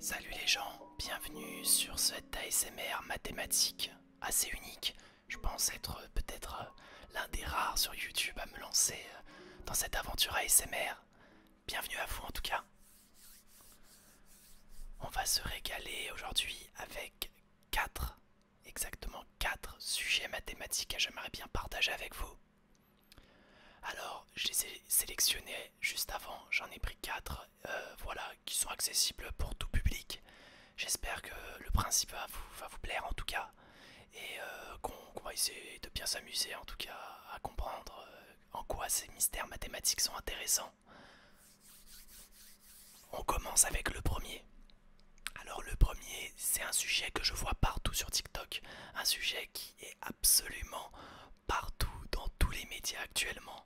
Salut les gens, bienvenue sur cet ASMR mathématique assez unique. Je pense être peut-être l'un des rares sur YouTube à me lancer dans cette aventure ASMR. Bienvenue à vous en tout cas. On va se régaler aujourd'hui avec exactement 4 sujets mathématiques que j'aimerais bien partager avec vous. Alors, je les ai sélectionnés juste avant, j'en ai pris 4, voilà, qui sont accessibles pour tout public. J'espère que le principe va vous plaire en tout cas, et qu'on va essayer de bien s'amuser en tout cas à comprendre en quoi ces mystères mathématiques sont intéressants. On commence avec le premier. Alors le premier, c'est un sujet que je vois partout sur TikTok, un sujet qui est absolument partout dans tous les médias actuellement.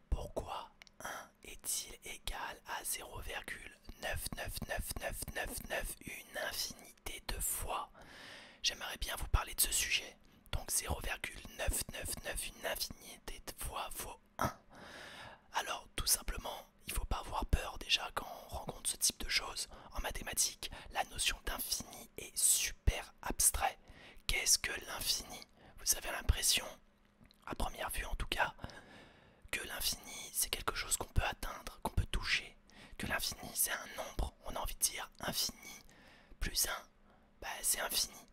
Pourquoi 1 est-il égal à 0,99999 une infinité de fois? J'aimerais bien vous parler de ce sujet. Donc 0,999 une infinité de fois vaut 1. Alors tout simplement, il ne faut pas avoir peur déjà quand on rencontre ce type de choses. En mathématiques, la notion d'infini est super abstrait. Qu'est-ce que l'infini? Vous avez l'impression, à première vue en tout cas, que l'infini c'est quelque chose qu'on peut atteindre, qu'on peut toucher, que l'infini c'est un nombre, on a envie de dire infini plus 1, bah c'est infini.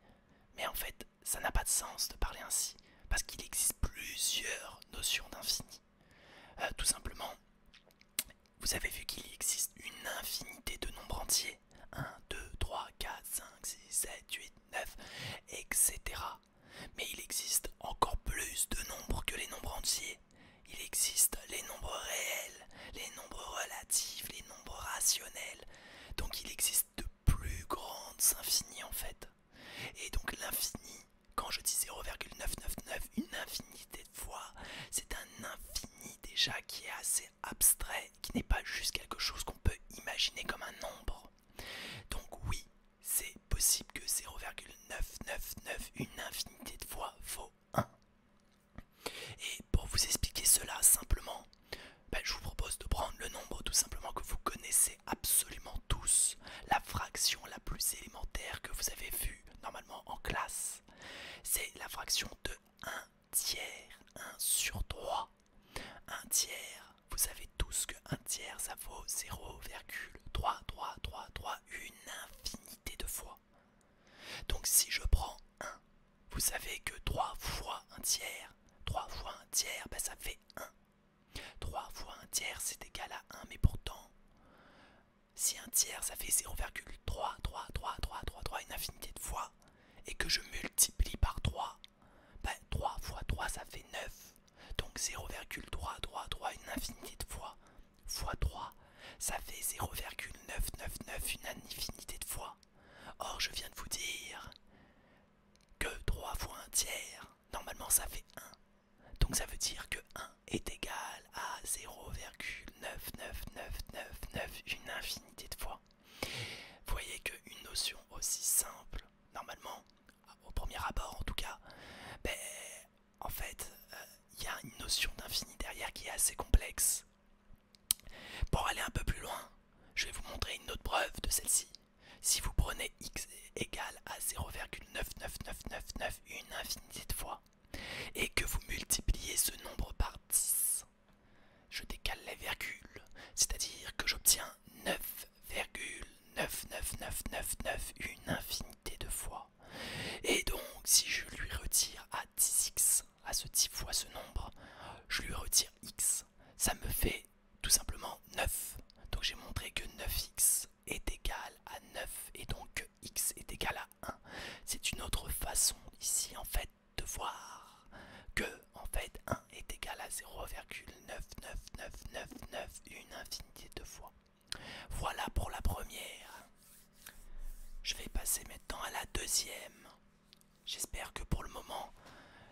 Mais en fait, ça n'a pas de sens de parler ainsi, parce qu'il existe plusieurs notions d'infini. Tout simplement, vous avez vu qu'il existe une infinité de nombres entiers, 1, 2, 3, 4, 5, 6, 7, 8, 9, etc. Mais il existe encore plus de nombres que les nombres entiers. Il existe les nombres réels, les nombres relatifs, les nombres rationnels. Donc il existe de plus grandes infinies en fait. Et donc l'infini, quand je dis 0,999, une infinité de fois, c'est un infini déjà qui est assez abstrait, qui n'est pas juste quelque chose qu'on peut imaginer comme un nombre. Donc oui, c'est possible que 0,999 une infinité de fois vaut 1. Et pour vous expliquer cela simplement, je vous propose de prendre le nombre tout simplement que vous connaissez absolument tous, la fraction la plus élémentaire que vous avez vue normalement en classe. C'est la fraction de 1 tiers, 1 sur 3. 1 tiers, vous savez tous que 1 tiers ça vaut 0,3333, une infinité de fois. Donc si je prends 1, vous savez que 3 fois 1 tiers, 3 fois 1 tiers, ça fait 1. 3 fois 1 tiers c'est égal à 1, mais pourtant, si 1 tiers ça fait 0,333333, une infinité de fois, et que je multiplie par 3, 3 fois 3 ça fait 9. Donc 0,333 une infinité de fois, fois 3, ça fait 0,999 une infinité de fois. Or je viens de vous dire que 3 fois 1 tiers, normalement ça fait 1. Donc ça veut dire que 1 est égal à 0,99999 une infinité de fois. Vous voyez qu'une notion aussi simple, normalement, au premier abord en tout cas, en fait, il y a une notion d'infini derrière qui est assez complexe. Pour aller un peu plus loin, je vais vous montrer une autre preuve de celle-ci. Si vous prenez x égale à 0,99999 une infinité de fois, et que vous multipliez ce nombre par 10, je décale les virgules, c'est-à-dire que j'obtiens 9,99999 une infinité de fois. Et donc si je lui retire à 10x, à ce 10 fois ce nombre, je lui retire x, ça me fait tout simplement 9. Donc j'ai montré que 9x est égal à 9 et donc que x est égal à 1. C'est une autre façon ici en fait de voir que en fait 1 est égal à 0,99999 une infinité de fois. Voilà pour la première. Je vais passer maintenant à la deuxième. J'espère que pour le moment,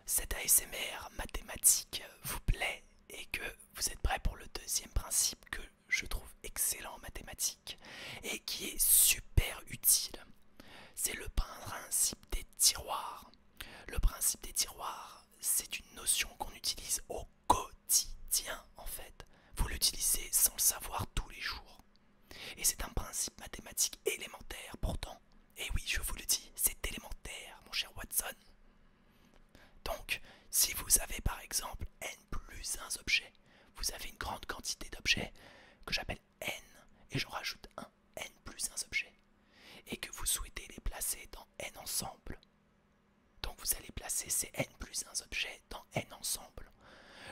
cette ASMR mathématique vous plaît et que vous êtes prêts pour le deuxième principe que je trouve excellent en mathématiques et qui est super utile. C'est le principe des tiroirs. Le principe des tiroirs, c'est une notion qu'on utilise au quotidien en fait. Vous l'utilisez sans le savoir tous les jours. Et c'est un principe mathématique élémentaire pour c'est n plus un objet dans n ensemble.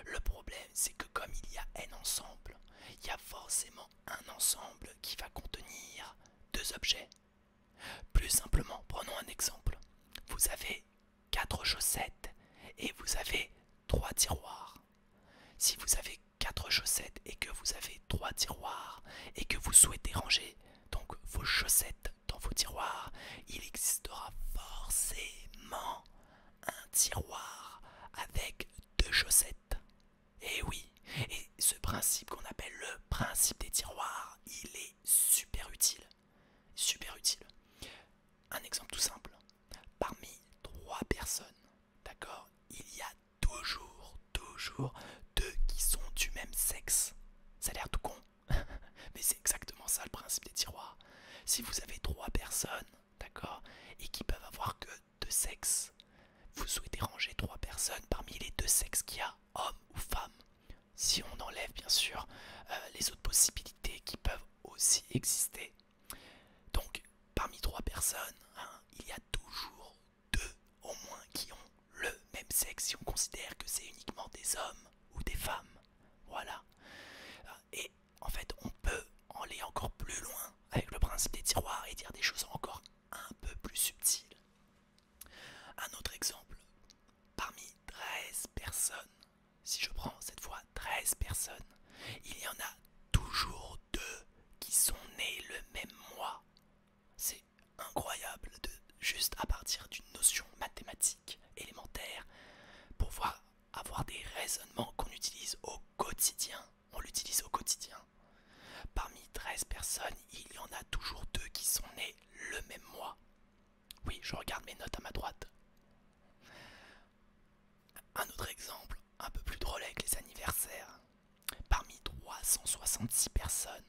Le problème, c'est que comme il y a n ensemble, il y a forcément un ensemble qui va contenir deux objets. Plus simplement, prenons un exemple. Vous avez 4 chaussettes et vous avez 3 tiroirs. Si vous avez 4 chaussettes et que vous avez 3 tiroirs et que vous souhaitez ranger donc vos chaussettes dans vos tiroirs, il existera forcément un tiroir avec 2 chaussettes. Et oui, et ce principe qu'on appelle le principe des tiroirs, il est super utile. Super utile. Un exemple tout simple. Parmi 3 personnes, d'accord, il y a toujours deux qui sont du même sexe. Ça a l'air tout con, mais c'est exactement ça le principe des tiroirs. Si vous avez 3 personnes, d'accord, et qui peuvent avoir que 2 sexes, vous souhaitez ranger 3 personnes parmi les 2 sexes qu'il y a, homme ou femme. Si on enlève bien sûr les autres possibilités qui peuvent aussi exister. Donc, parmi 3 personnes, hein, il y a toujours 2 au moins qui ont le même sexe si on considère que c'est uniquement des hommes ou des femmes. Voilà. Et en fait, on peut aller encore plus loin avec le principe des tiroirs et dire des choses encore un peu plus subtiles. Un autre exemple. Parmi 13 personnes, si je prends cette fois 13 personnes, il y en a toujours 2 qui sont nés le même mois. C'est incroyable de juste à partir d'une notion mathématique élémentaire pouvoir avoir des raisonnements qu'on utilise au quotidien. On l'utilise au quotidien. Parmi 13 personnes, il y en a toujours 2 qui sont nés le même mois. Oui, je regarde mes notes à ma droite. Un autre exemple, un peu plus drôle avec les anniversaires. Parmi 366 personnes,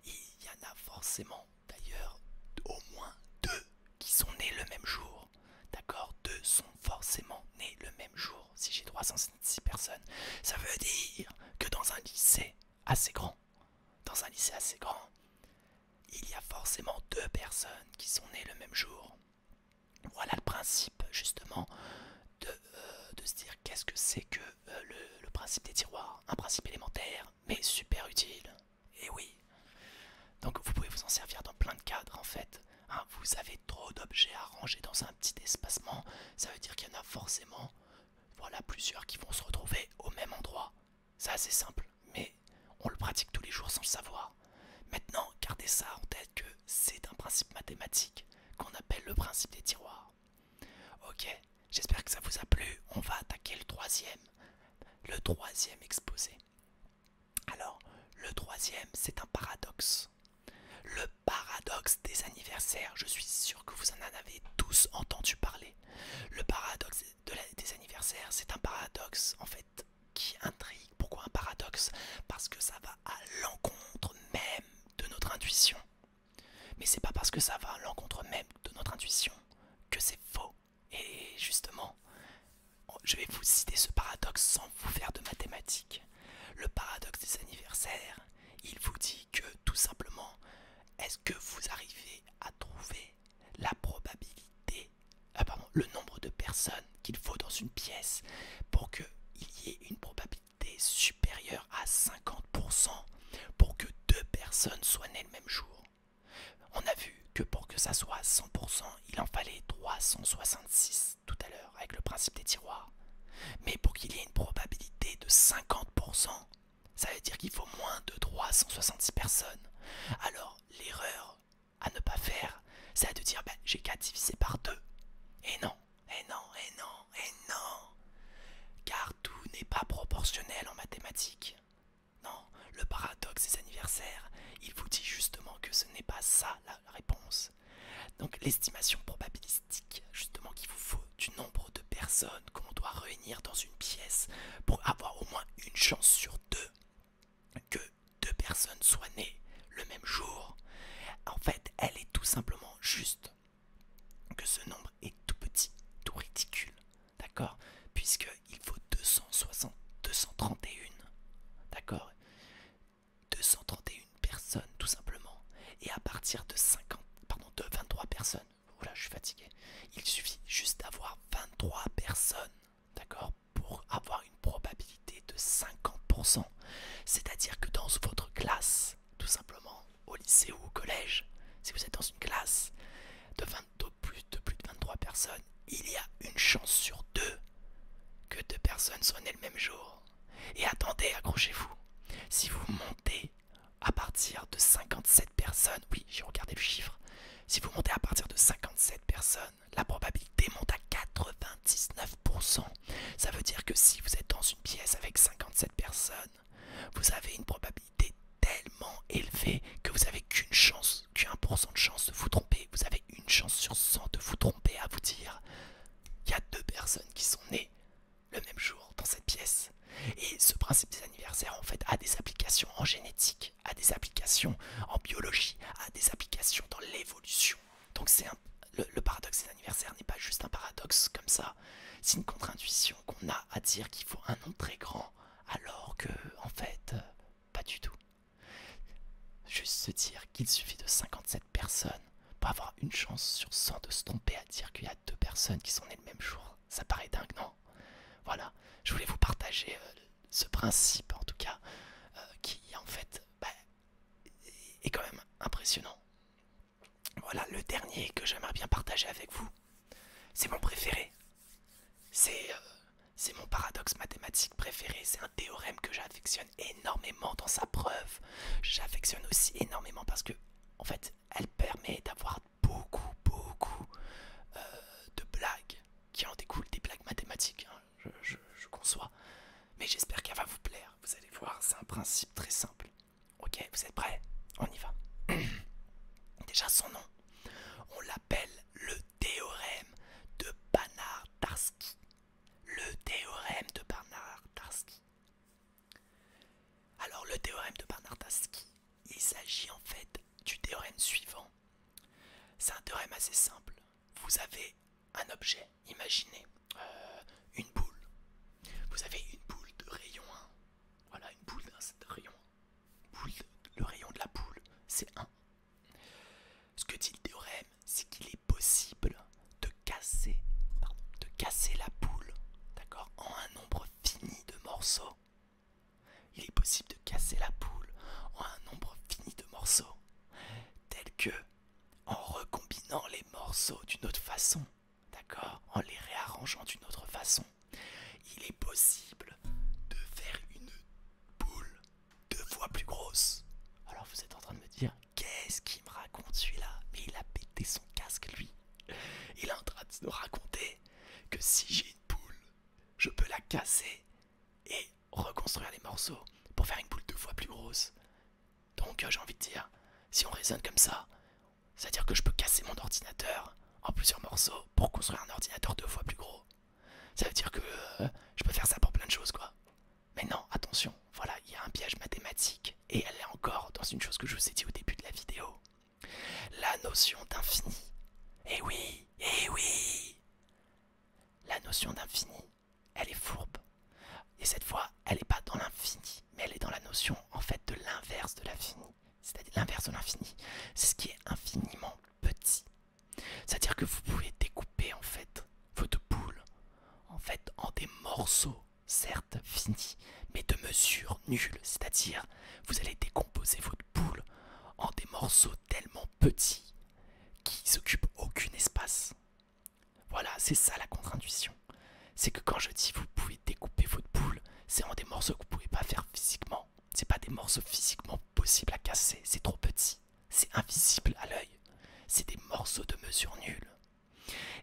il y en a forcément d'ailleurs au moins 2 qui sont nés le même jour. D'accord, 2 sont forcément nés le même jour. Si j'ai 366 personnes, ça veut dire que dans un lycée assez grand, il y a forcément 2 personnes qui sont nées le même jour. Voilà le principe justement de se dire qu'est-ce que c'est que le principe des tiroirs. Un principe élémentaire mais super utile. Et oui. Donc vous pouvez vous en servir dans plein de cadres en fait. Hein, vous avez trop d'objets à ranger dans un petit espacement, ça veut dire qu'il y en a forcément voilà, plusieurs qui vont se retrouver au même endroit. C'est assez simple, mais on le pratique tous les jours sans le savoir. Maintenant, gardez ça en tête que c'est un principe mathématique qu'on appelle le principe des tiroirs. Ok, j'espère que ça vous a plu. On va attaquer le troisième exposé. Alors, le troisième, c'est un paradoxe. Le paradoxe des anniversaires, je suis sûr que vous en avez tous entendu parler. Le paradoxe des anniversaires, c'est un paradoxe en fait qui intrigue. Pourquoi un paradoxe? Parce que ça va à l'encontre même de notre intuition. Mais c'est pas parce que ça va à l'encontre même de notre intuition que c'est faux. Et justement, je vais vous citer ce paradoxe sans vous faire de mathématiques. Le paradoxe des anniversaires, il vous dit que tout simplement, est-ce que vous arrivez à trouver la probabilité, le nombre de personnes qu'il faut dans une pièce pour qu'il y ait une probabilité supérieure à 50% pour que 2 personnes soient nées le même jour? On a vu que pour que ça soit à 100%, il en fallait 366 tout à l'heure avec le principe des tiroirs. Mais pour qu'il y ait une probabilité de 50%, ça veut dire qu'il faut moins de 366 personnes. Alors, l'erreur à ne pas faire, c'est de dire j'ai qu'à diviser par 2. Et non, et non, et non, et non. Car tout n'est pas proportionnel en mathématiques. Non, le paradoxe des anniversaires, il vous dit justement que ce n'est pas ça la réponse. Donc l'estimation probabilistique, justement qu'il vous faut du nombre de personnes qu'on doit réunir dans une pièce pour avoir au moins une chance sur 2 que 2 personnes soient nées le même jour. En fait, elle est tout simplement juste que ce nombre est tout petit, tout ridicule, d'accord? Puisqu'il faut 231, d'accord? 231 personnes tout simplement. Et à partir de 23 personnes, Oula, je suis fatigué. Il suffit juste d'avoir 23 personnes, d'accord, pour avoir une probabilité de 50%. C'est-à-dire que dans votre classe, tout simplement, au lycée ou au collège, si vous êtes dans une classe de plus de 23 personnes, il y a une chance sur deux que deux personnes soient nées le même jour. Et attendez, accrochez-vous. Si vous montez à partir de 57 personnes, oui, j'ai regardé le chiffre, si vous montez à partir de 57 personnes, la probabilité monte à 99%. Ça veut dire que si vous êtes dans une pièce avec 57 personnes, vous avez une probabilité tellement élevée que vous avez qu'une chance, qu'1% de chance de vous tromper. Vous avez une chance sur 100 de vous tromper à vous dire. Il y a deux personnes qui sont nées le même jour dans cette pièce. Et ce principe des anniversaires en fait a des applications en génétique, a des applications en biologie, a des applications dans l'évolution. Donc le paradoxe des anniversaires n'est pas juste un paradoxe comme ça, c'est une contre-intuition qu'on a à dire qu'il faut un nom très grand alors que en fait pas du tout. Juste se dire qu'il suffit de 57 personnes pour avoir une chance sur 100 de se tromper à dire qu'il y a deux personnes qui sont nées le même jour. Ça paraît dingue, non? Voilà, je voulais vous partager ce principe en tout cas qui en fait est quand même impressionnant. Voilà, le dernier que j'aimerais bien partager avec vous, c'est mon préféré. C'est mon paradoxe mathématique préféré, c'est un théorème que j'affectionne énormément dans sa preuve. J'affectionne aussi énormément parce que en fait elle permet d'avoir beaucoup de blagues qui en découlent, des blagues mathématiques, hein, je conçois. Mais j'espère qu'elle va vous plaire. Vous allez voir, c'est un principe très simple. Ok, vous êtes prêts? On y va. Déjà son nom, on l'appelle le théorème de Banach-Tarski. Le théorème de Banach-Tarski. Alors le théorème de Banach-Tarski, il s'agit en fait du théorème suivant. C'est un théorème assez simple. Vous avez un objet, imaginez une boule. Vous avez une boule de rayon 1. Voilà, une boule de rayon 1. Le rayon de la boule, c'est 1. Ce que dit le théorème, c'est qu'il est possible de casser la boule, d'accord, en un nombre fini de morceaux. Il est possible de casser la boule en un nombre fini de morceaux, tel que en recombinant les morceaux d'une autre façon, d'accord, en les réarrangeant d'une autre façon. Il est possible de faire une boule 2 fois plus grosse. Alors vous êtes en train de me dire, qu'est-ce qu'il me raconte celui-là? Mais il a pété son casque lui. Il est en train de nous raconter que si j'ai une boule, je peux la casser et reconstruire les morceaux pour faire une boule 2 fois plus grosse. Donc j'ai envie de dire, si on raisonne comme ça, c'est-à-dire que je peux casser mon ordinateur en plusieurs morceaux pour construire un ordinateur 2 fois plus gros. Ça veut dire que je peux faire ça pour plein de choses, quoi. Mais non, attention, voilà, il y a un piège mathématique. Et elle est encore dans une chose que je vous ai dit au début de la vidéo. La notion d'infini. Eh oui, eh oui. La notion d'infini, elle est fourbe. Et cette fois, elle n'est pas dans l'infini, mais elle est dans la notion, en fait, de l'inverse de l'infini. C'est-à-dire l'inverse de l'infini, c'est ce qui est infiniment petit. C'est-à-dire que vous pouvez découper, en fait, votre boule, en fait, en des morceaux, certes finis, mais de mesure nulle. C'est-à-dire, vous allez décomposer votre boule en des morceaux tellement petits qui s'occupent aucun espace. Voilà, c'est ça la contre-intuition. C'est que quand je dis vous pouvez découper votre boule, c'est en des morceaux que vous ne pouvez pas faire physiquement. C'est pas des morceaux physiquement possibles à casser, c'est trop petit. C'est invisible à l'œil. C'est des morceaux de mesure nulle.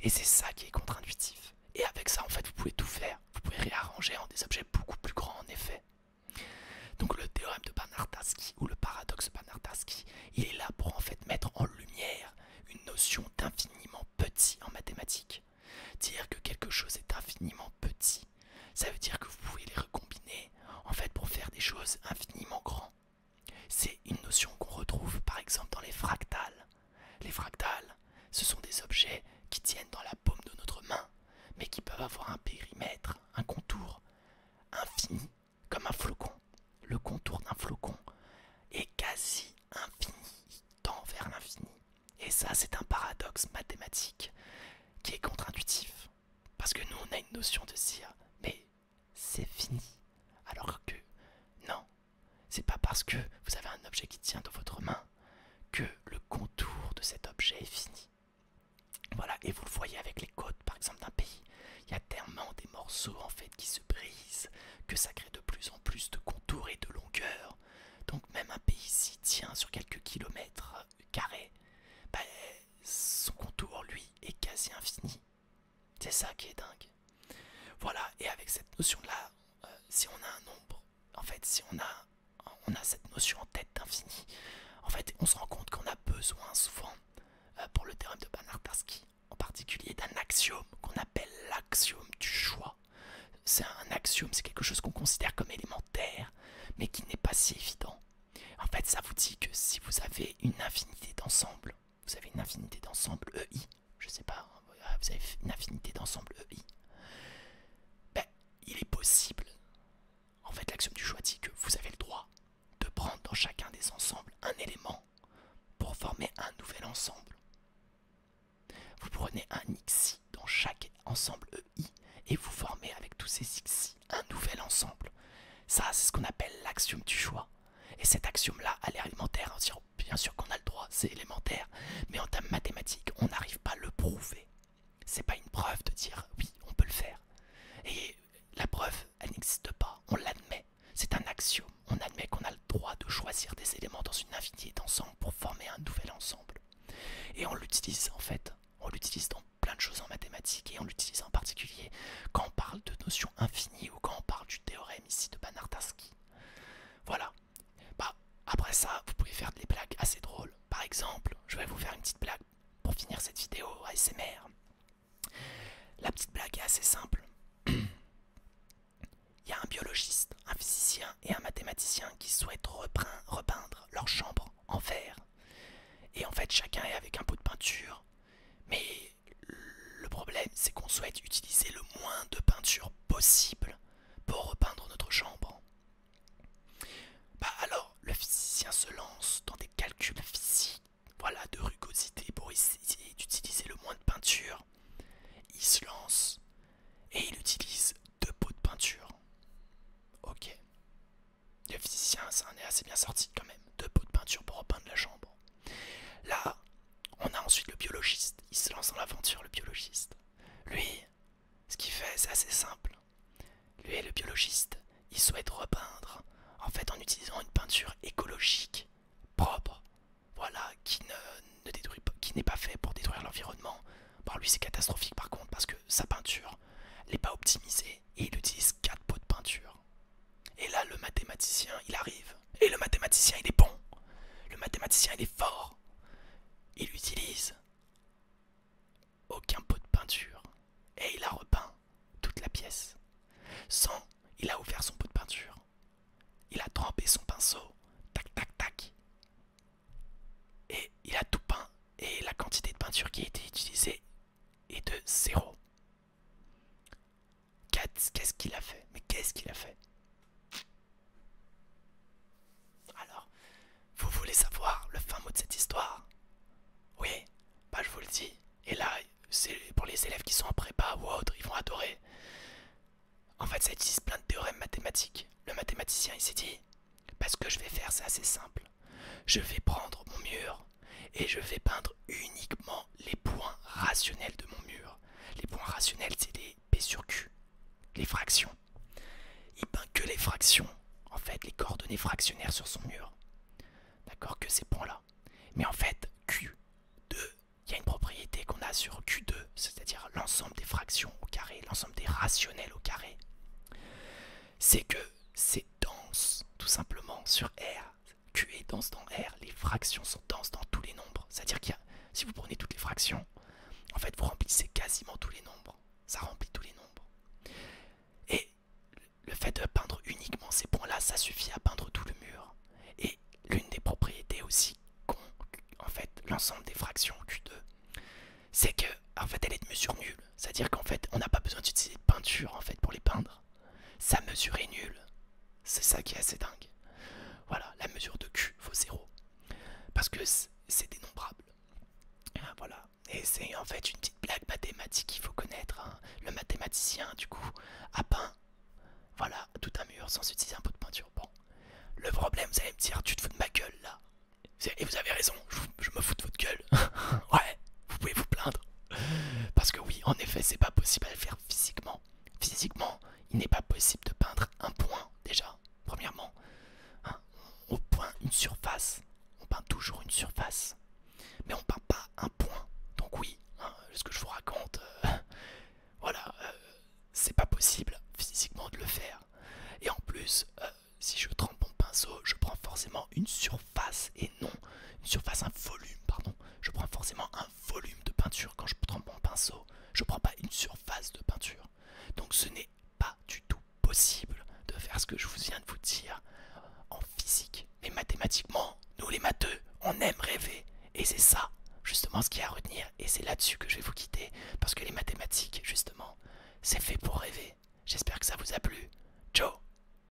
Et c'est ça qui est contre-intuitif. Et avec ça, en fait, vous pouvez tout faire. Vous pouvez réarranger en des objets beaucoup plus grands, en effet. Donc le théorème de Banach-Tarski, ou le paradoxe de Banach-Tarski, il est là pour en fait mettre en lumière une notion d'infiniment petit en mathématiques. Dire que quelque chose est infiniment petit, ça veut dire que vous pouvez les recombiner en fait pour faire des choses infiniment grandes. C'est une notion qu'on retrouve par exemple dans les fractales. Les fractales, ce sont des objets qui tiennent dans la paume de notre main, mais qui peuvent avoir un périmètre, un contour infini, comme un flocon. Le contour d'un flocon est quasi infini, il tend vers l'infini. Et ça, c'est un paradoxe mathématique qui est contre-intuitif. Parce que nous, on a une notion de se dire, mais c'est fini. Alors que non, c'est pas parce que vous avez un objet qui tient dans votre main que le contour de cet objet est fini. Voilà, et vous le voyez avec les côtes, par exemple, d'un pays. Il y a tellement des morceaux en fait qui se brisent que ça crée de plus en plus de contours et de longueurs. Donc même un pays s'y tient sur quelques kilomètres carrés, bah, son contour lui est quasi infini. C'est ça qui est dingue. Voilà, et avec cette notion-là, si on a un nombre, en fait, si on a cette notion en tête d'infini, en fait, on se rend compte qu'on a besoin souvent, pour le théorème de Bernard-Tarski, en particulier d'un axiome qu'on appelle l'axiome du choix. C'est un axiome, c'est quelque chose qu'on considère comme élémentaire, mais qui n'est pas si évident. En fait, ça vous dit que si vous avez une infinité d'ensemble, vous avez une infinité d'ensemble EI, je sais pas, vous avez une infinité d'ensemble EI, ben, il est possible, en fait, l'axiome du choix dit que vous avez le droit de prendre dans chacun des ensembles un élément pour former un nouvel ensemble. Vous prenez un xi dans chaque ensemble EI et vous formez avec tous ces xi un nouvel ensemble. Ça, c'est ce qu'on appelle l'axiome du choix. Et cet axiome-là a l'air élémentaire. Bien sûr qu'on a le droit, c'est élémentaire. Mais en termes mathématiques, on n'arrive pas à le prouver. C'est pas une preuve de dire oui, on peut le faire. Et la preuve, elle n'existe pas. On l'admet. C'est un axiome. On admet qu'on a le droit de choisir des éléments dans une infinité d'ensembles pour former un nouvel ensemble. Et on l'utilise en fait. On l'utilise dans plein de choses en mathématiques et on l'utilise en particulier quand on parle de notions infinies ou quand on parle du théorème ici de Bernard-Tarski. Voilà. Bah, après ça, vous pouvez faire des blagues assez drôles. Par exemple, je vais vous faire une petite blague pour finir cette vidéo ASMR. La petite blague est assez simple. Il y a un biologiste, un physicien et un mathématicien qui souhaitent repeindre leur chambre en verre. Et en fait, chacun est avec un pot de peinture. Mais le problème, c'est qu'on souhaite utiliser le moins de peinture possible pour repeindre notre chambre. Bah alors, le physicien se lance dans des calculs physiques, voilà, de rugosité pour essayer d'utiliser le moins de peinture. Il se lance et il utilise 2 pots de peinture. Ok. Le physicien, ça en est assez bien sorti quand même. 2 pots de peinture pour repeindre la chambre. Là, on a ensuite le biologiste. Il se lance dans l'aventure, le biologiste. Lui, ce qu'il fait, c'est assez simple. Lui, le biologiste, il souhaite repeindre, en fait, en utilisant une peinture écologique, propre, voilà, ne détruit pas, qui n'est pas fait pour détruire l'environnement. Bon, lui, c'est catastrophique par contre, parce que sa peinture n'est pas optimisée et il utilise 4 pots de peinture. Et là, le mathématicien, il arrive. Et le mathématicien, il est bon. Le mathématicien, il est fort. Il utilise aucun pot de peinture. Et il a repeint toute la pièce. Il a ouvert son pot de peinture. Il a trempé son pinceau. Tac, tac, tac. Et il a tout peint. Et la quantité de peinture qui a été utilisée est de 0. Qu'est-ce qu'il a fait? Mais qu'est-ce qu'il a fait? Alors, vous voulez savoir le fin mot de cette histoire? Oui, bah je vous le dis. Et là, c'est pour les élèves qui sont en prépa ou autres, ils vont adorer. En fait, ça utilise plein de théorèmes mathématiques. Le mathématicien, il s'est dit, bah, ce que je vais faire, c'est assez simple. Je vais prendre mon mur et je vais peindre uniquement les points rationnels de mon mur. Les points rationnels, c'est les P sur Q, les fractions. Il peint que les fractions, en fait, les coordonnées fractionnaires sur son mur. D'accord, que ces points-là. Mais en fait, Q2, il y a une propriété qu'on a sur Q2, c'est-à-dire l'ensemble des fractions au carré, l'ensemble des rationnels au carré. C'est que c'est dense, tout simplement, sur R. Q est dense dans R, les fractions sont denses dans tous les nombres. C'est-à-dire qu'il y a, si vous prenez toutes les fractions, en fait, vous remplissez quasiment tous les nombres. Ça remplit tous les nombres. Et le fait de peindre uniquement ces points-là, ça suffit à peindre tout le mur. Et l'une des propriétés aussi qu'ont, en fait, l'ensemble des fractions Q2, c'est que, en fait, elle est de mesure nulle. C'est-à-dire qu'en fait, on n'a pas besoin d'utiliser de peinture, en fait, pour les peindre. Sa mesure est nulle. C'est ça qui est assez dingue. Voilà, la mesure de Q vaut 0. Parce que c'est dénombrable. c'est en fait une petite blague mathématique qu'il faut connaître, hein. Le mathématicien, du coup, a peint, voilà, tout un mur sans utiliser un pot de peinture. Bon, le problème, vous allez me dire, tu te fous de ma gueule là. Et vous avez raison, je me fous de votre gueule. Ouais, vous pouvez vous plaindre. Parce que oui, en effet, c'est pas possible à le faire physiquement. Physiquement, il n'est pas possible de peindre un point, déjà, premièrement. Hein, on peint une surface, on peint toujours une surface. Mais on peint pas un point. Donc oui, hein, ce que je vous raconte, voilà, c'est pas possible physiquement de le faire. Et en plus, si je trempe mon pinceau, je prends forcément une surface et non une surface, un volume, pardon. Je prends forcément un volume de peinture quand je trempe mon pinceau. Je prends pas une surface de peinture. Donc ce n'est pas du tout possible de faire ce que je vous viens de vous dire en physique. Mais mathématiquement, nous les matheux, on aime rêver. Et c'est ça, justement, ce qu'il y a à retenir. Et c'est là-dessus que je vais vous quitter. Parce que les mathématiques, justement, c'est fait pour rêver. J'espère que ça vous a plu.